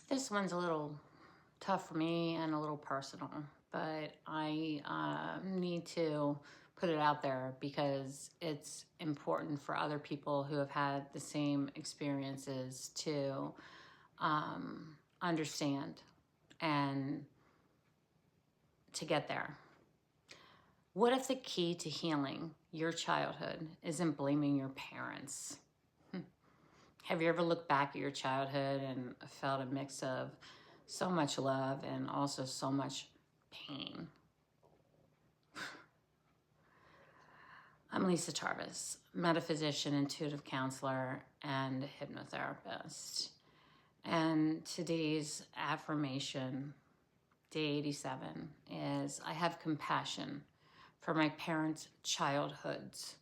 This one's a little tough for me and a little personal, but I need to put it out there because it's important for other people who have had the same experiences to understand and to get there. What if the key to healing your childhood isn't blaming your parents? Have you ever looked back at your childhood and felt a mix of so much love and also so much pain? I'm Lisa Tarves, metaphysician, intuitive counselor, and hypnotherapist. And today's affirmation, day 87, is I have compassion for my parents' childhoods.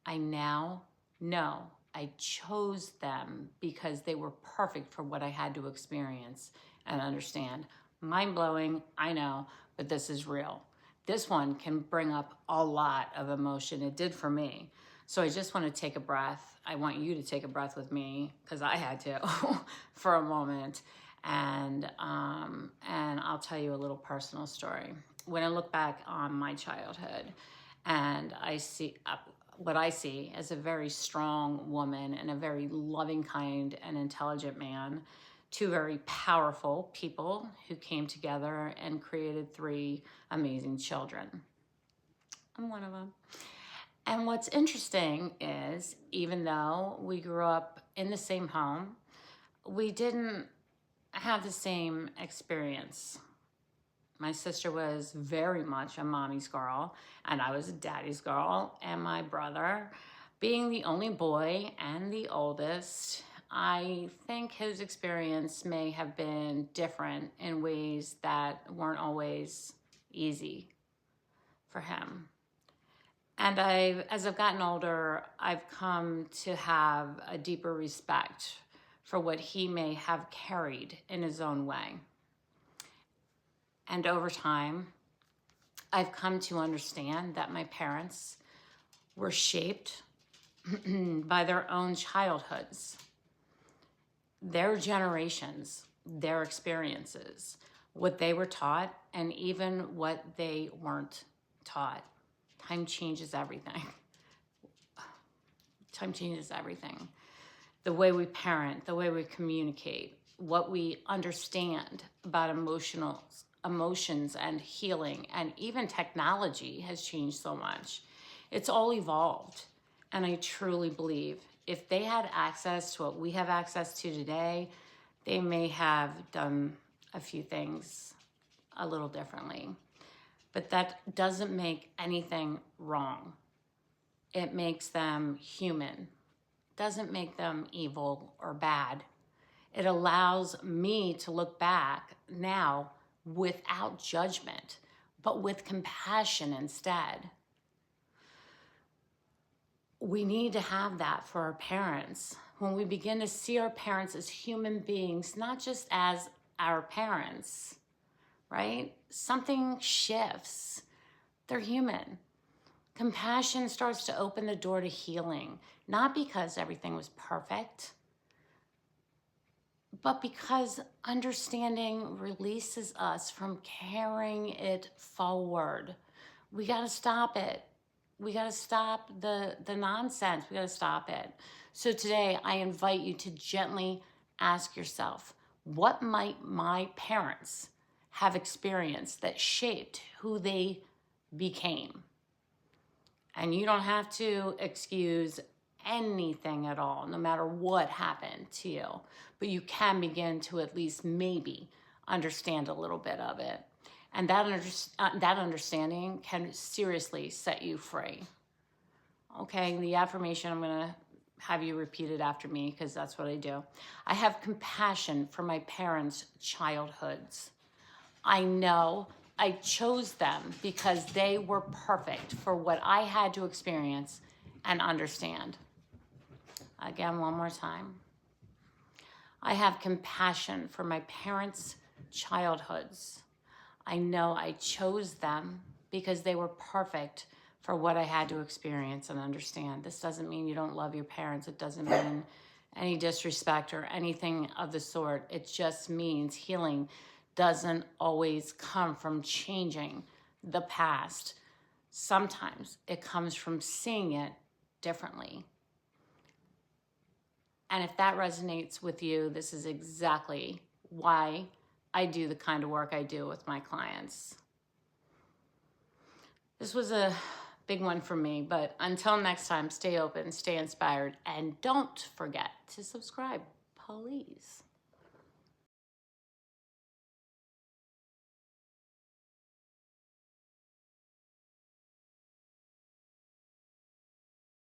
I now know I chose them because they were perfect for what I had to experience and understand. Mind blowing, I know, but this is real. This one can bring up a lot of emotion. It did for me. So I just want to take a breath. I want you to take a breath with me because I had to for a moment. And I'll tell you a little personal story. When I look back on my childhood and I see what I see as a very strong woman and a very loving, kind, and intelligent man, two very powerful people who came together and created three amazing children. I'm one of them. And what's interesting is, even though we grew up in the same home, we didn't have the same experience. My sister was very much a mommy's girl, and I was a daddy's girl. And my brother, being the only boy and the oldest, I think his experience may have been different in ways that weren't always easy for him. And as I've gotten older, I've come to have a deeper respect for what he may have carried in his own way. And over time, I've come to understand that my parents were shaped by their own childhoods, their generations, their experiences, what they were taught, and even what they weren't taught. Time changes everything. Time changes everything. The way we parent, the way we communicate, what we understand about emotions and healing, and even technology has changed so much. It's all evolved. And I truly believe if they had access to what we have access to today, they may have done a few things a little differently. But that doesn't make anything wrong. It makes them human. It doesn't make them evil or bad. It allows me to look back now without judgment, but with compassion instead. We need to have that for our parents. When we begin to see our parents as human beings, not just as our parents, right? Something shifts. They're human. Compassion starts to open the door to healing, not because everything was perfect, but because understanding releases us from carrying it forward. We got to stop it. We got to stop the nonsense. We got to stop it. So today I invite you to gently ask yourself, what might my parents have experienced that shaped who they became? And you don't have to excuse anything at all, no matter what happened to you. But you can begin to at least maybe understand a little bit of it. And that understanding can seriously set you free. Okay, the affirmation, I'm going to have you repeat it after me because that's what I do. I have compassion for my parents' childhoods. I know I chose them because they were perfect for what I had to experience and understand. Again, one more time. I have compassion for my parents' childhoods. I know I chose them because they were perfect for what I had to experience and understand. This doesn't mean you don't love your parents. It doesn't mean any disrespect or anything of the sort. It just means healing doesn't always come from changing the past. Sometimes it comes from seeing it differently. And if that resonates with you, this is exactly why I do the kind of work I do with my clients. This was a big one for me, but until next time, stay open, stay inspired, and don't forget to subscribe, please.